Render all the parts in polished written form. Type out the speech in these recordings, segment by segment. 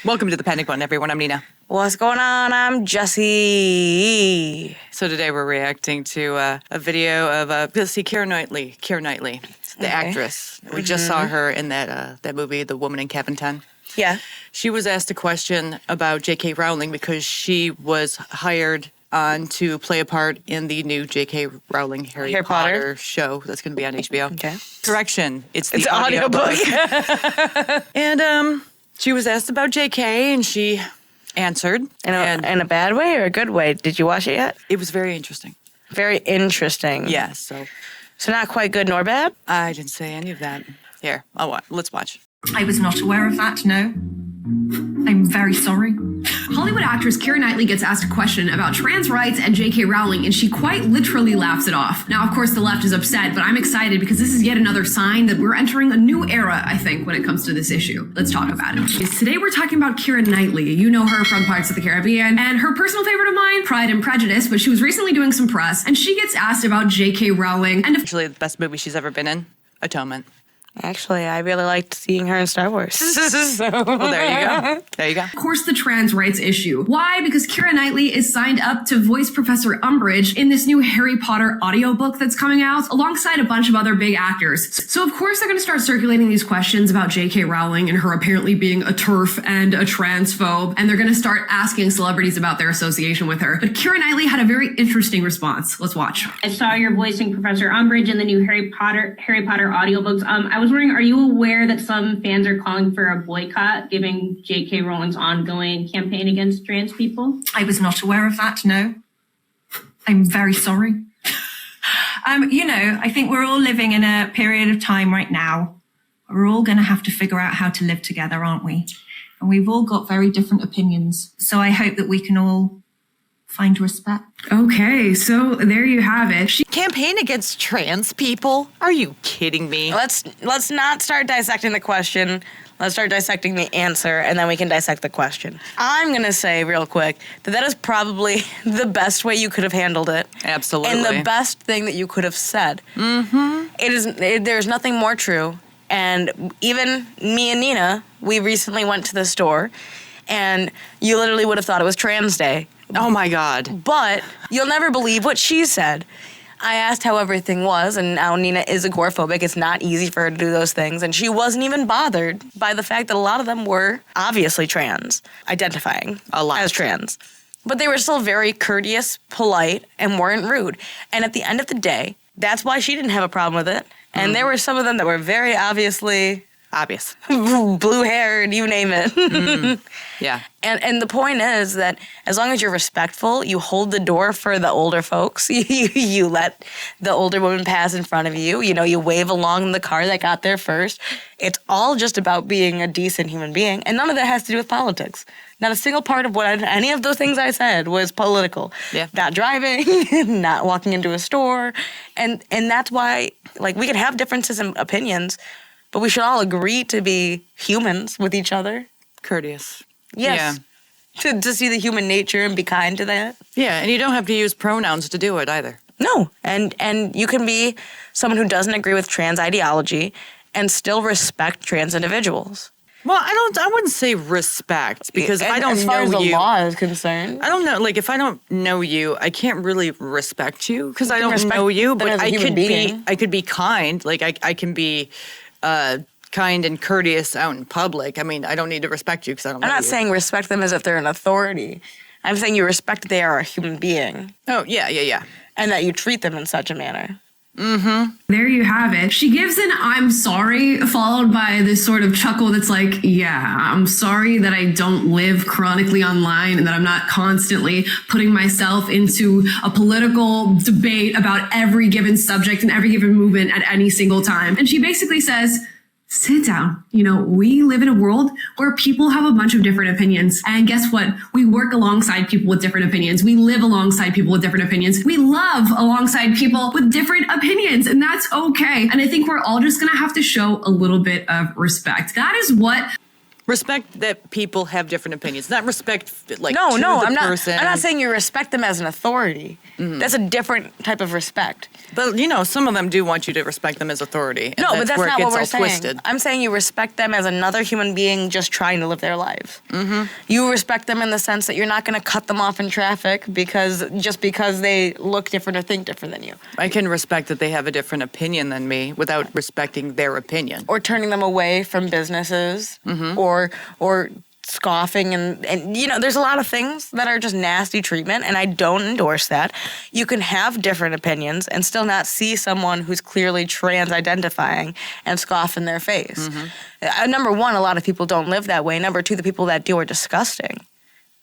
Welcome to the Panic Button, everyone. I'm Nina. What's going on? I'm Jesse. So today we're reacting to a video of Keira Knightley. Keira Knightley, the actress. We just saw her in that movie, The Woman in Cabin 10. Yeah. She was asked a question about J.K. Rowling because she was hired on to play a part in the new J.K. Rowling Harry Potter show that's going to be on HBO. Okay. Correction, it's the audiobook. And she was asked about J.K. and she answered. In a bad way or a good way? Did you watch it yet? It was very interesting. Very interesting. Yeah, so not quite good nor bad? I didn't say any of that. Here, let's watch. I was not aware of that, no. I'm very sorry. Hollywood actress Keira Knightley gets asked a question about trans rights and J.K. Rowling, and she quite literally laughs it off. Now, of course, the left is upset, but I'm excited because this is yet another sign that we're entering a new era, I think, when it comes to this issue. Let's talk about it. Today, we're talking about Keira Knightley. You know her from Pirates of the Caribbean, and her personal favorite of mine, Pride and Prejudice, but she was recently doing some press, and she gets asked about J.K. Rowling. And Actually, the best movie she's ever been in, Atonement. Actually, I really liked seeing her in Star Wars. Well, there you go. There you go. of course, the trans rights issue. Why? Because Keira Knightley is signed up to voice Professor Umbridge in this new Harry Potter audiobook that's coming out alongside a bunch of other big actors. So, of course, they're going to start circulating these questions about J.K. Rowling and her apparently being a TERF and a transphobe, and they're going to start asking celebrities about their association with her. But Keira Knightley had a very interesting response. Let's watch. I saw you're voicing Professor Umbridge in the new Harry Potter audiobooks. I was wondering, are you aware that some fans are calling for a boycott, giving J.K. Rowling's ongoing campaign against trans people? I was not aware of that, no. I'm very sorry. I think we're all living in a period of time right now. We're all going to have to figure out how to live together, aren't we? And we've all got very different opinions. So I hope that we can all find respect. Okay, so there you have it. Campaign against trans people? Are you kidding me? Let's not start dissecting the question. Let's start dissecting the answer, and then we can dissect the question. I'm going to say real quick that is probably the best way you could have handled it. Absolutely. And the best thing that you could have said. Mm-hmm. There's nothing more true. And even me and Nina, we recently went to the store, and you literally would have thought it was Trans Day. Oh, my God. But you'll never believe what she said. I asked how everything was, and now Nina is agoraphobic. It's not easy for her to do those things, and she wasn't even bothered by the fact that a lot of them were obviously trans, identifying as trans. But they were still very courteous, polite, and weren't rude. And at the end of the day, that's why she didn't have a problem with it. And there were some of them that were very obvious. Blue-haired, you name it. Yeah. And the point is that as long as you're respectful, you hold the door for the older folks. You let the older woman pass in front of you. You wave along the car that got there first. It's all just about being a decent human being. And none of that has to do with politics. Not a single part of any of those things I said was political. Yeah. Not driving, not walking into a store. And that's why, we can have differences in opinions, but we should all agree to be humans with each other. Courteous. Yes. Yeah. To see the human nature and be kind to that. Yeah, and you don't have to use pronouns to do it either. No. And you can be someone who doesn't agree with trans ideology and still respect trans individuals. Well, I wouldn't say respect, because if I don't know you... As far as the law is concerned. I don't know, if I don't know you, I can't really respect you, because I don't know you, but I could be kind. I can be kind and courteous out in public. I mean, I don't need to respect you because I don't know you. I'm not saying respect them as if they're an authority. I'm saying you respect that they are a human being. Oh, yeah. And that you treat them in such a manner. Mm-hmm. There you have it. She gives an "I'm sorry" followed by this sort of chuckle that's like, yeah, I'm sorry that I don't live chronically online and that I'm not constantly putting myself into a political debate about every given subject and every given movement at any single time. And she basically says, sit down. We live in a world where people have a bunch of different opinions. And guess what? We work alongside people with different opinions. We live alongside people with different opinions. We love alongside people with different opinions. And that's okay. And I think we're all just going to have to show a little bit of respect. That is what Respect that people have different opinions, not respect like No, to the I'm person. not saying you respect them as an authority. That's a different type of respect. But some of them do want you to respect them as authority. And No, but that's where not it what gets we're all saying. twisted. I'm saying you respect them as another human being just trying to live their lives. You respect them in the sense that you're not going to cut them off in traffic because they look different or think different than you. I can respect that they have a different opinion than me without respecting their opinion. Or turning them away from businesses, or scoffing and there's a lot of things that are just nasty treatment, and I don't endorse that. You can have different opinions and still not see someone who's clearly trans identifying and scoff in their face. Number one, a lot of people don't live that way. Number two, the people that do are disgusting.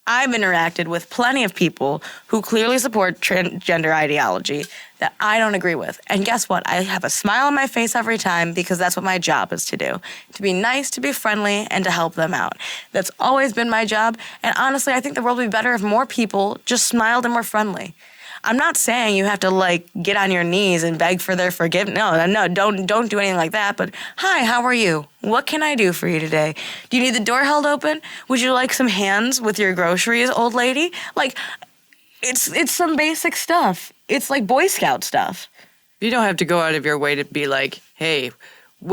I've interacted with plenty of people who clearly support transgender ideology that I don't agree with. And guess what? I have a smile on my face every time because that's what my job is to do. To be nice, to be friendly, and to help them out. That's always been my job. And honestly, I think the world would be better if more people just smiled and were friendly. I'm not saying you have to get on your knees and beg for their forgiveness. No, don't do anything like that. But hi, how are you? What can I do for you today? Do you need the door held open? Would you like some hands with your groceries, old lady? It's some basic stuff. It's like Boy Scout stuff. You don't have to go out of your way to be like, hey,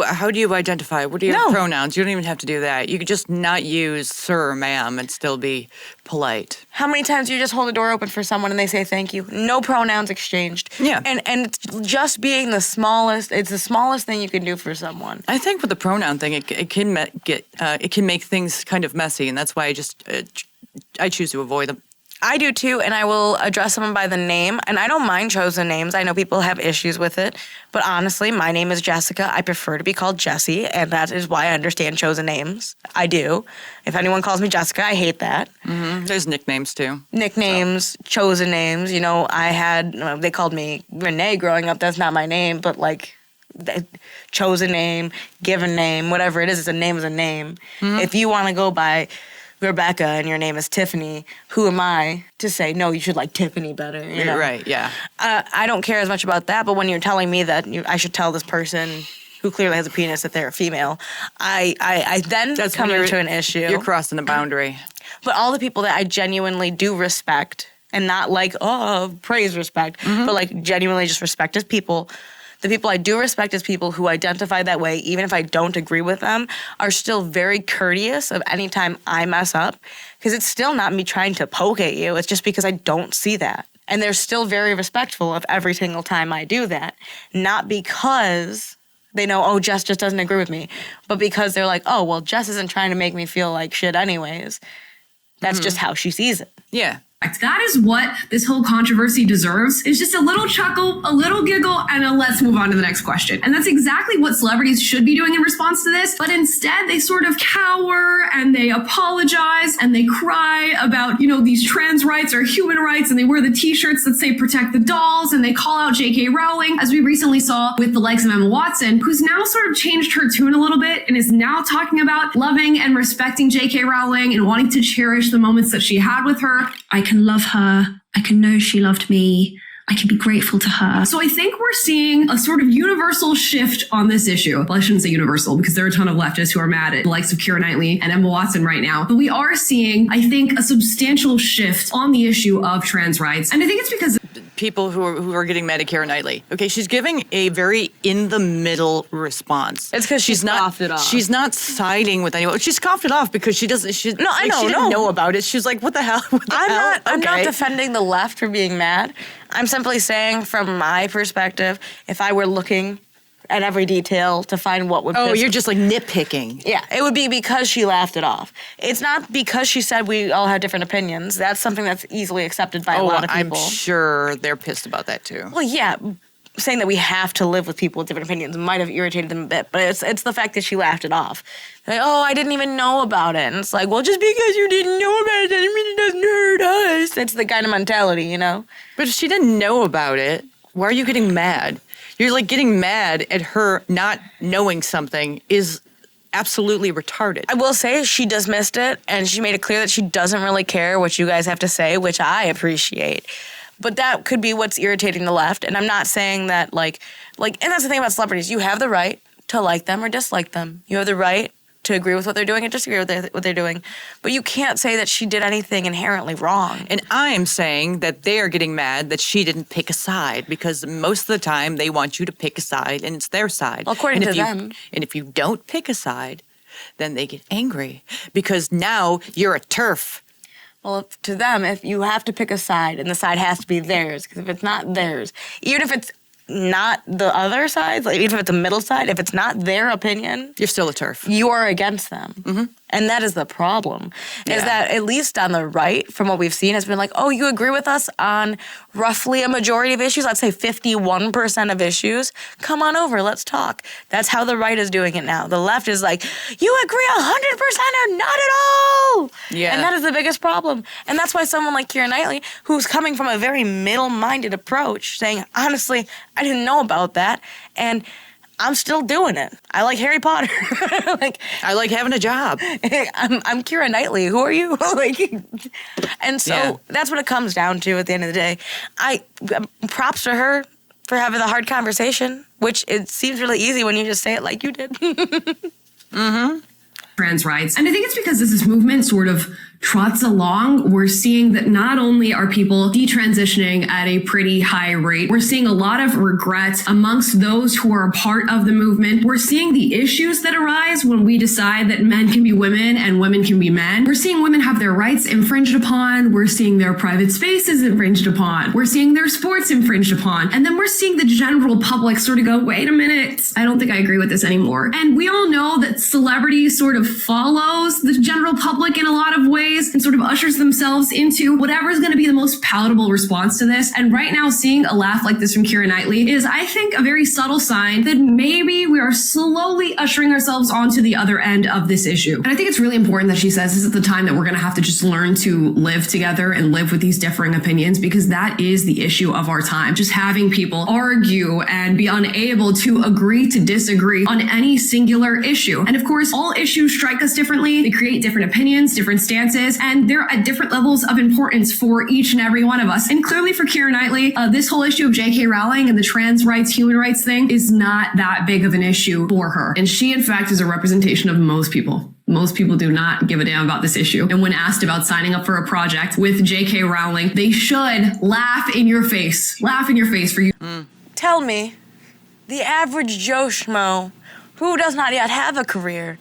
how do you identify? What are your pronouns? You don't even have to do that. You could just not use sir or ma'am and still be polite. How many times do you just hold the door open for someone and they say thank you? No pronouns exchanged. Yeah. And it's just being it's the smallest thing you can do for someone. I think with the pronoun thing, it can make things kind of messy, and that's why I choose to avoid them. I do too, and I will address someone by the name, and I don't mind chosen names. I know people have issues with it, but honestly, my name is Jessica. I prefer to be called Jessie, and that is why I understand chosen names. I do. If anyone calls me Jessica, I hate that. There's nicknames too. Nicknames, chosen names. They called me Renee growing up. That's not my name, but chosen name, given name, whatever it is a name is a name. If you want to go by Rebecca and your name is Tiffany, who am I to say, no, you should like Tiffany better? Right, yeah. I don't care as much about that, but when you're telling me that I should tell this person who clearly has a penis that they're a female, I then come into an issue. You're crossing the boundary. But all the people that I genuinely do respect, and not praise respect, but genuinely just respect as people, the people I do respect as people who identify that way, even if I don't agree with them, are still very courteous of any time I mess up, because it's still not me trying to poke at you. It's just because I don't see that. And they're still very respectful of every single time I do that. Not because they know, Jess just doesn't agree with me, but because they're like, Jess isn't trying to make me feel like shit anyways. That's just how she sees it. Yeah. That is what this whole controversy deserves, is just a little chuckle, a little giggle, and a let's move on to the next question. And that's exactly what celebrities should be doing in response to this. But instead, they sort of cower and they apologize and they cry about, these trans rights or human rights, and they wear the t-shirts that say protect the dolls, and they call out J.K. Rowling, as we recently saw with the likes of Emma Watson, who's now sort of changed her tune a little bit and is now talking about loving and respecting J.K. Rowling and wanting to cherish the moments that she had with her. I can love her. I can know she loved me. I can be grateful to her. So I think we're seeing a sort of universal shift on this issue. Well, I shouldn't say universal, because there are a ton of leftists who are mad at the likes of Keira Knightley and Emma Watson right now. But we are seeing, I think, a substantial shift on the issue of trans rights. And I think it's because people who are getting mad at Keira Knightley. Okay, she's giving a very in-the-middle response. It's because she's scoffed it off. She's not siding with anyone. She scoffed it off because she doesn't. She didn't know about it. She's like, what the hell? I'm not defending the left for being mad. I'm simply saying, from my perspective, if I were looking at every detail to find what would piss you're just nitpicking. Yeah, it would be because she laughed it off. It's not because she said we all had different opinions. That's something that's easily accepted by a lot of people. I'm sure they're pissed about that too. Well, yeah, saying that we have to live with people with different opinions might have irritated them a bit, but it's the fact that she laughed it off. Like, I didn't even know about it. And it's like, well, just because you didn't know about it doesn't mean it doesn't hurt us. It's the kind of mentality, But if she didn't know about it, why are you getting mad? You're getting mad at her not knowing something is absolutely retarded. I will say she dismissed it, and she made it clear that she doesn't really care what you guys have to say, which I appreciate. But that could be what's irritating the left. And I'm not saying that, and that's the thing about celebrities. You have the right to like them or dislike them. You have the right to agree with what they're doing and disagree with what they're doing. But you can't say that she did anything inherently wrong. And I'm saying that they are getting mad that she didn't pick a side, because most of the time they want you to pick a side and it's their side. Well, according to them. And if you don't pick a side, then they get angry because now you're a TERF. Well, to them, if you have to pick a side and the side has to be theirs, because if it's not theirs, even if it's not the other side, like even if it's a middle side, if it's not their opinion, you're still a TERF. You are against them. Mm-hmm. And that is the problem, is that at least on the right, from what we've seen, has been like, oh, you agree with us on roughly a majority of issues, let's say 51% of issues, come on over, let's talk. That's how the right is doing it now. The left is like, you agree 100% or not at all. Yeah. And that is the biggest problem. And that's why someone like Keira Knightley, who's coming from a very middle-minded approach, saying, honestly, I didn't know about that, and I'm still doing it. I like Harry Potter. I like having a job. I'm Keira Knightley. Who are you? And so that's what it comes down to at the end of the day. Props to her for having the hard conversation, which it seems really easy when you just say it like you did. Mm-hmm. Trans rights. And I think it's because as this movement sort of trots along, we're seeing that not only are people detransitioning at a pretty high rate, we're seeing a lot of regret amongst those who are a part of the movement. We're seeing the issues that arise when we decide that men can be women and women can be men. We're seeing women have their rights infringed upon. We're seeing their private spaces infringed upon. We're seeing their sports infringed upon. And then we're seeing the general public sort of go, wait a minute, I don't think I agree with this anymore. And we all know that celebrity sort of follows the general public in a lot of ways and sort of ushers themselves into whatever is going to be the most palatable response to this. And right now, seeing a laugh like this from Keira Knightley is, I think, a very subtle sign that maybe we are slowly ushering ourselves onto the other end of this issue. And I think it's really important that she says this is the time that we're going to have to just learn to live together and live with these differing opinions, because that is the issue of our time. Just having people argue and be unable to agree to disagree on any singular issue. And of course, all issues strike us differently. They create different opinions, different stances, and they're at different levels of importance for each and every one of us. And clearly for Keira Knightley, this whole issue of J.K. Rowling and the trans rights, human rights thing is not that big of an issue for her. And she, in fact, is a representation of most people. Most people do not give a damn about this issue. And when asked about signing up for a project with J.K. Rowling, they should laugh in your face. Laugh in your face for you. Tell me, the average Joe Schmo who does not yet have a career,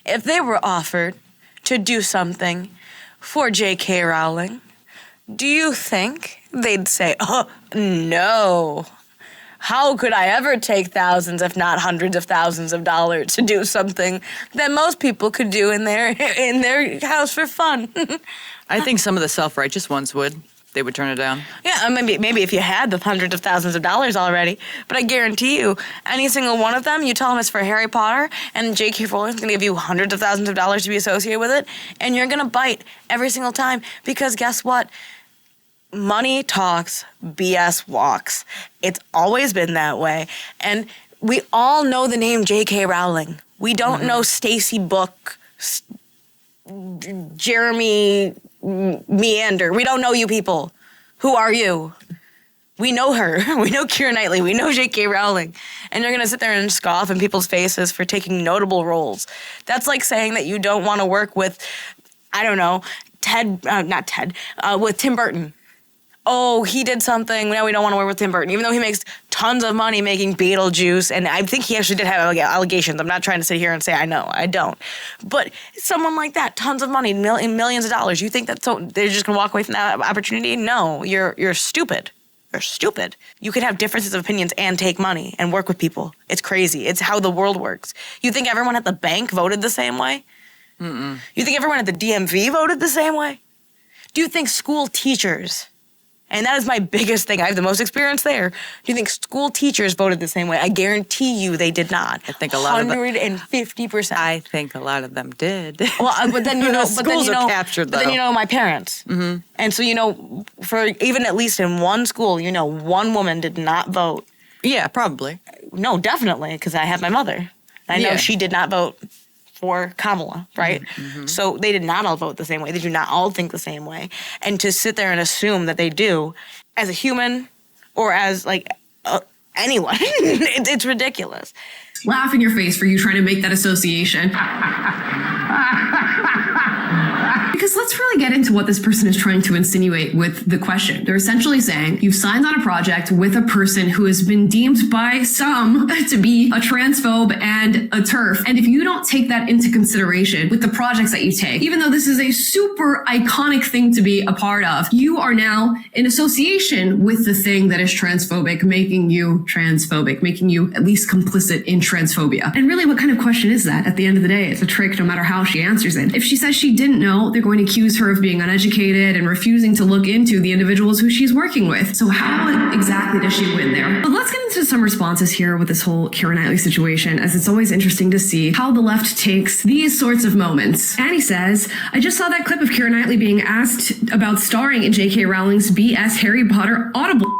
if they were offered to do something for J.K. Rowling, do you think they'd say, oh, no? How could I ever take thousands, if not hundreds of thousands of dollars to do something that most people could do in their house for fun? I think some of the self-righteous ones would. They would turn it down. Yeah, maybe if you had the hundreds of thousands of dollars already. But I guarantee you, any single one of them, you tell them it's for Harry Potter, and J.K. Rowling's going to give you hundreds of thousands of dollars to be associated with it, and you're going to bite every single time. Because guess what? Money talks, BS walks. It's always been that way. And we all know the name J.K. Rowling. We don't know Stacy Book, Jeremy Meander. We don't know you people. Who are you? We know her. We know Keira Knightley. We know J.K. Rowling. And you're going to sit there and scoff in people's faces for taking notable roles. That's like saying that you don't want to work with, I don't know, with Tim Burton. Oh, he did something. Now we don't want to work with Tim Burton, even though he makes tons of money making Beetlejuice. And I think he actually did have allegations. I'm not trying to sit here and say I know. I don't. But someone like that, tons of money, millions of dollars. You think that they're just going to walk away from that opportunity? No, you're stupid. You're stupid. You can have differences of opinions and take money and work with people. It's crazy. It's how the world works. You think everyone at the bank voted the same way? Mm-mm. You think everyone at the DMV voted the same way? Do you think school teachers... And that is my biggest thing. I have the most experience there. Do you think school teachers voted the same way? I guarantee you they did not. I think a lot of them. 150%. I think a lot of them did. Well, but then schools are captured though. But then my parents. Mm-hmm. And so for even at least in one school, one woman did not vote. Yeah, probably. No, definitely, because I have my mother. I know she did not vote for Kamala, right? Mm-hmm. So they did not all vote the same way. They do not all think the same way. And to sit there and assume that they do, as a human or as anyone, it's ridiculous. laugh in your face for you trying to make that association. Because let's really get into what this person is trying to insinuate with the question. They're essentially saying you've signed on a project with a person who has been deemed by some to be a transphobe and a TERF. And if you don't take that into consideration with the projects that you take, even though this is a super iconic thing to be a part of, you are now in association with the thing that is transphobic, making you transphobic, making you at least complicit in transphobia. And really, what kind of question is that? At the end of the day, it's a trick no matter how she answers it. If she says she didn't know, they're going to accuse her of being uneducated and refusing to look into the individuals who she's working with. So how exactly does she win there? But let's get into some responses here with this whole Keira Knightley situation, as it's always interesting to see how the left takes these sorts of moments. Annie says, I just saw that clip of Keira Knightley being asked about starring in J.K. Rowling's BS Harry Potter Audible.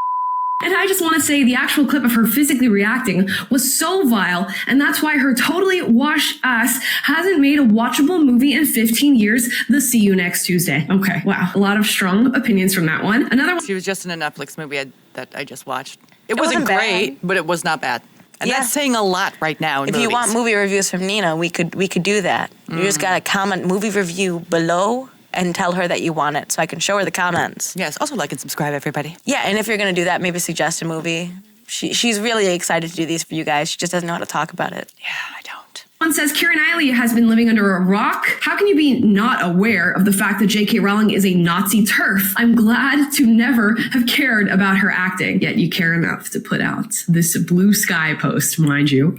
And I just want to say the actual clip of her physically reacting was so vile, and that's why her totally washed ass hasn't made a watchable movie in 15 years. The See You Next Tuesday. Okay, wow. A lot of strong opinions from that one. Another one. She was just in a Netflix movie that I just watched. It wasn't great, but it was not bad. And that's saying a lot right now in If movies. you want movie reviews from Nina, we could do that. You just gotta comment movie review below and tell her that you want it so I can show her the comments. Yes, also like and subscribe, everybody. Yeah, and if you're going to do that, maybe suggest a movie. She's really excited to do these for you guys. She just doesn't know how to talk about it. Yeah, I don't. One says, Keira Knightley has been living under a rock. How can you be not aware of the fact that J.K. Rowling is a Nazi TERF? I'm glad to never have cared about her acting. Yet you care enough to put out this blue sky post, mind you.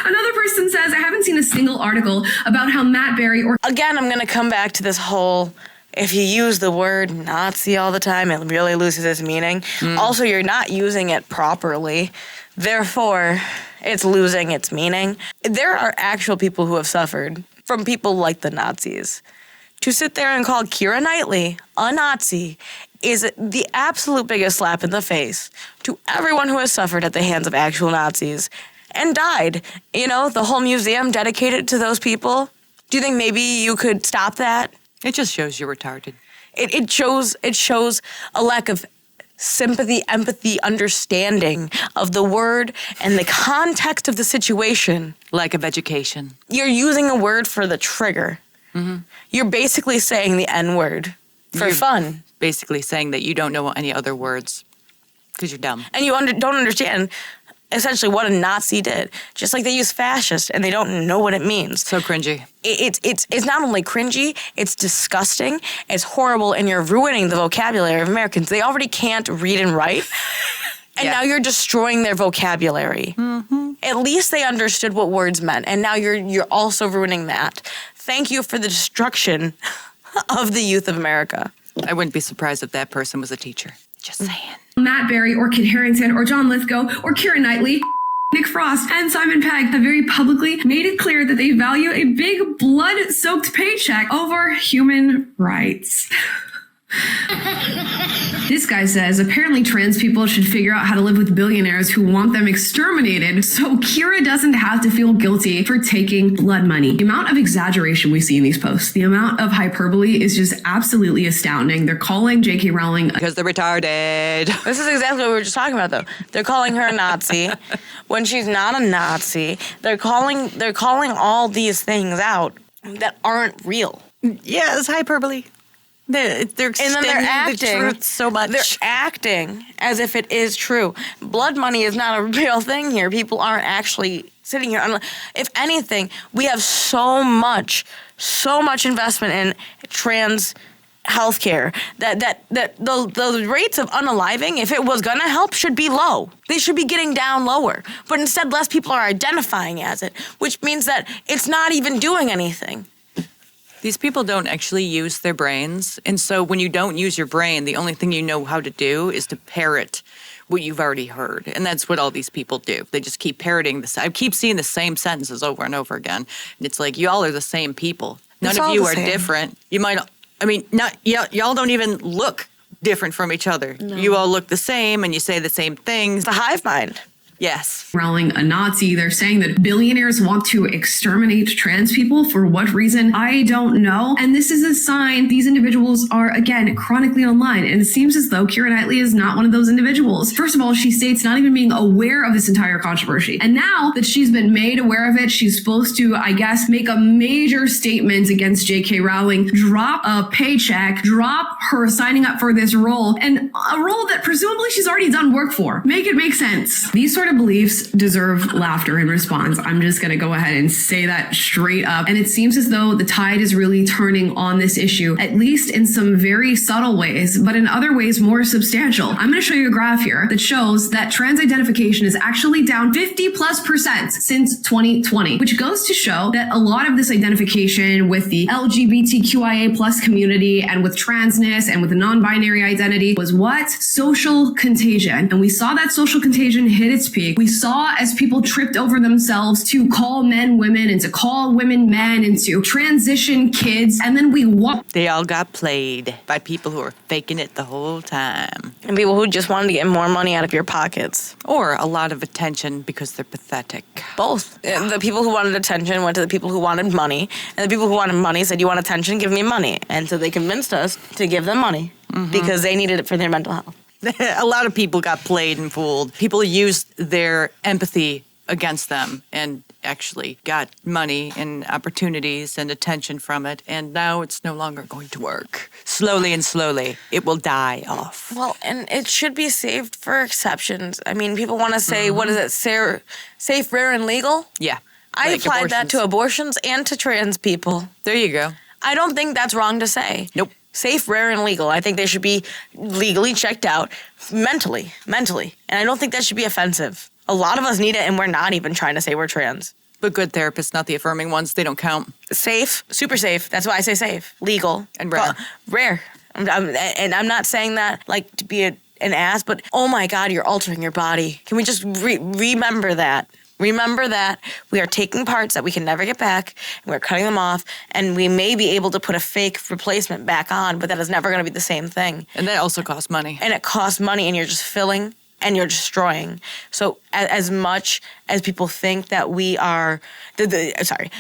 Another person says, I haven't seen a single article about how Matt Berry or... Again, I'm going to come back to this whole, if you use the word Nazi all the time, it really loses its meaning. Also, you're not using it properly. Therefore, it's losing its meaning. There are actual people who have suffered from people like the Nazis. To sit there and call Keira Knightley a Nazi is the absolute biggest slap in the face to everyone who has suffered at the hands of actual Nazis and died. You know, the whole museum dedicated to those people. Do you think maybe you could stop that? It just shows you're retarded. It shows a lack of sympathy, empathy, understanding of the word and the context of the situation. Lack of education. You're using a word for the trigger. Mm-hmm. You're basically saying the N-word for fun. Basically saying that you don't know any other words because you're dumb. And you don't understand essentially what a Nazi did. Just like they use fascist and they don't know what it means. So cringy. It's not only cringy, it's disgusting, it's horrible, and you're ruining the vocabulary of Americans. They already can't read and write. And now you're destroying their vocabulary. Mm-hmm. At least they understood what words meant, and now you're also ruining that. Thank you for the destruction of the youth of America. I wouldn't be surprised if that person was a teacher. Just saying. Matt Berry or Kit Harington or John Lithgow or Keira Knightley, Nick Frost and Simon Pegg have very publicly made it clear that they value a big blood-soaked paycheck over human rights. This guy says, apparently trans people should figure out how to live with billionaires who want them exterminated so Keira doesn't have to feel guilty for taking blood money. The amount of exaggeration we see in these posts, the amount of hyperbole is just absolutely astounding. They're calling J.K. Rowling... Because they're retarded. This is exactly what we were just talking about, though. They're calling her a Nazi when she's not a Nazi. They're calling all these things out that aren't real. Yeah, it's hyperbole. They're extending the truth so much. They're acting as if it is true. Blood money is not a real thing here. People aren't actually sitting here. If anything, we have so much investment in trans healthcare that the rates of unaliving, if it was going to help, should be low. They should be getting down lower. But instead, less people are identifying as it, which means that it's not even doing anything. These people don't actually use their brains. And so when you don't use your brain, the only thing you know how to do is to parrot what you've already heard. And that's what all these people do. They just keep parroting this. I keep seeing the same sentences over and over again. And it's like, y'all are the same people. None of you are different. You might, y'all don't even look different from each other. No. You all look the same and you say the same things. It's a hive mind. Yes. Rowling a Nazi. They're saying that billionaires want to exterminate trans people. For what reason? I don't know. And this is a sign these individuals are, again, chronically online. And it seems as though Keira Knightley is not one of those individuals. First of all, she states not even being aware of this entire controversy. And now that she's been made aware of it, she's supposed to, I guess, make a major statement against J.K. Rowling, drop a paycheck, drop her signing up for this role, and a role that presumably she's already done work for. Make it make sense. These sort of beliefs deserve laughter in response. I'm just going to go ahead and say that straight up. And it seems as though the tide is really turning on this issue, at least in some very subtle ways, but in other ways more substantial. I'm going to show you a graph here that shows that trans identification is actually down 50+% since 2020, which goes to show that a lot of this identification with the LGBTQIA plus community and with transness and with the non-binary identity was what? Social contagion. And we saw that social contagion hit its peak. We saw as people tripped over themselves to call men women and to call women men and to transition kids. And then they all got played by people who were faking it the whole time. And people who just wanted to get more money out of your pockets. Or a lot of attention because they're pathetic. Both. The people who wanted attention went to the people who wanted money. And the people who wanted money said, you want attention? Give me money. And so they convinced us to give them money because they needed it for their mental health. A lot of people got played and fooled. People used their empathy against them and actually got money and opportunities and attention from it. And now it's no longer going to work. Slowly and slowly, it will die off. Well, and it should be saved for exceptions. I mean, people want to say, what is it, safe, rare, and legal? Yeah. I like applied abortions. that to abortions and to trans people. There you go. I don't think that's wrong to say. Nope. Safe, rare, and legal. I think they should be legally checked out mentally. And I don't think that should be offensive. A lot of us need it, and we're not even trying to say we're trans. But good therapists, not the affirming ones. They don't count. Safe, super safe. That's why I say safe. Legal. And rare. Rare. And I'm not saying that like to be an ass, but oh my God, you're altering your body. Can we just remember that? Remember that we are taking parts that we can never get back, and we're cutting them off, and we may be able to put a fake replacement back on, but that is never going to be the same thing. And that also costs money. And it costs money, and you're just filling and you're destroying. So as much as people think that we are,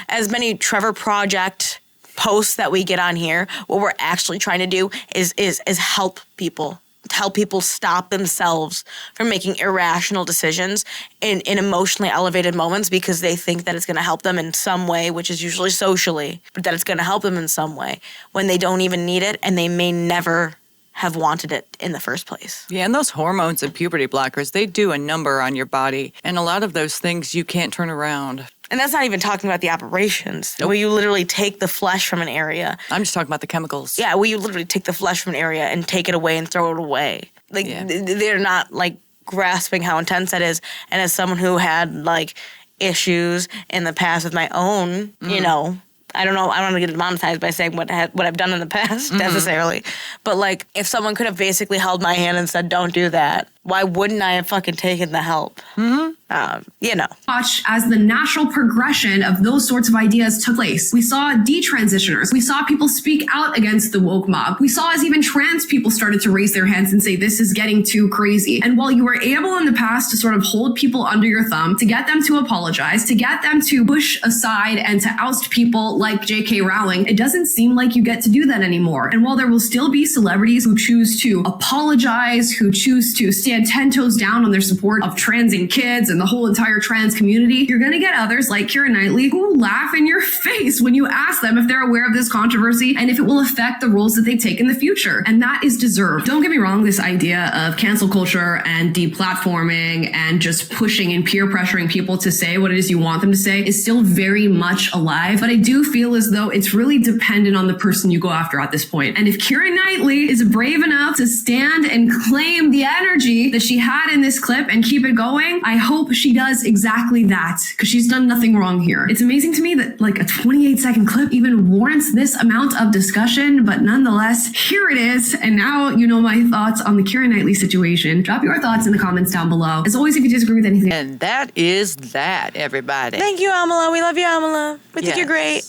as many Trevor Project posts that we get on here, what we're actually trying to do is help people. Help people stop themselves from making irrational decisions in emotionally elevated moments because they think that it's going to help them in some way, which is usually socially, but that it's going to help them in some way when they don't even need it and they may never have wanted it in the first place. Yeah, and those hormones and puberty blockers, they do a number on your body. And a lot of those things you can't turn around. And that's not even talking about the operations, where you literally take the flesh from an area. I'm just talking about the chemicals. Yeah, where you literally take the flesh from an area and take it away and throw it away. Like, they're not, like, grasping how intense that is. And as someone who had, like, issues in the past with my own, you know, I don't know, I don't want to get demonetized by saying what I've done in the past necessarily. But, like, if someone could have basically held my hand and said, don't do that, why wouldn't I have fucking taken the help? You know. Watch as the natural progression of those sorts of ideas took place. We saw detransitioners. We saw people speak out against the woke mob. We saw as even trans people started to raise their hands and say, this is getting too crazy. And while you were able in the past to sort of hold people under your thumb, to get them to apologize, to get them to push aside and to oust people like J.K. Rowling, it doesn't seem like you get to do that anymore. And while there will still be celebrities who choose to apologize, who choose to stand 10 toes down on their support of transing kids and the whole entire trans community, you're going to get others like Keira Knightley who laugh in your face when you ask them if they're aware of this controversy and if it will affect the roles that they take in the future. And that is deserved. Don't get me wrong, this idea of cancel culture and deplatforming and just pushing and peer pressuring people to say what it is you want them to say is still very much alive. But I do feel as though it's really dependent on the person you go after at this point. And if Keira Knightley is brave enough to stand and claim the energy that she had in this clip and keep it going, I hope she does exactly that, because she's done nothing wrong here. It's amazing to me that like a 28-second clip even warrants this amount of discussion, but nonetheless, here it is. And now you know my thoughts on the Keira Knightley situation. Drop your thoughts in the comments down below. As always, if you disagree with anything. And that is that, everybody. Thank you, Amala. We love you, Amala. We think you're great.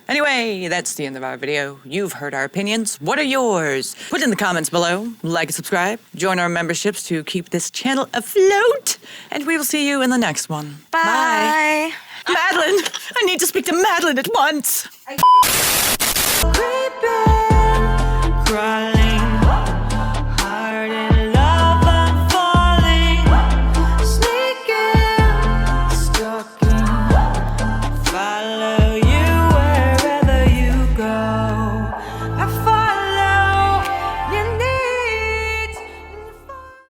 Anyway, that's the end of our video. You've heard our opinions. What are yours? Put in the comments below. Like and subscribe. Join our memberships to keep this channel afloat. And we will see you in the next one. Bye. Madeline! I need to speak to Madeline at once. Creeping, crying.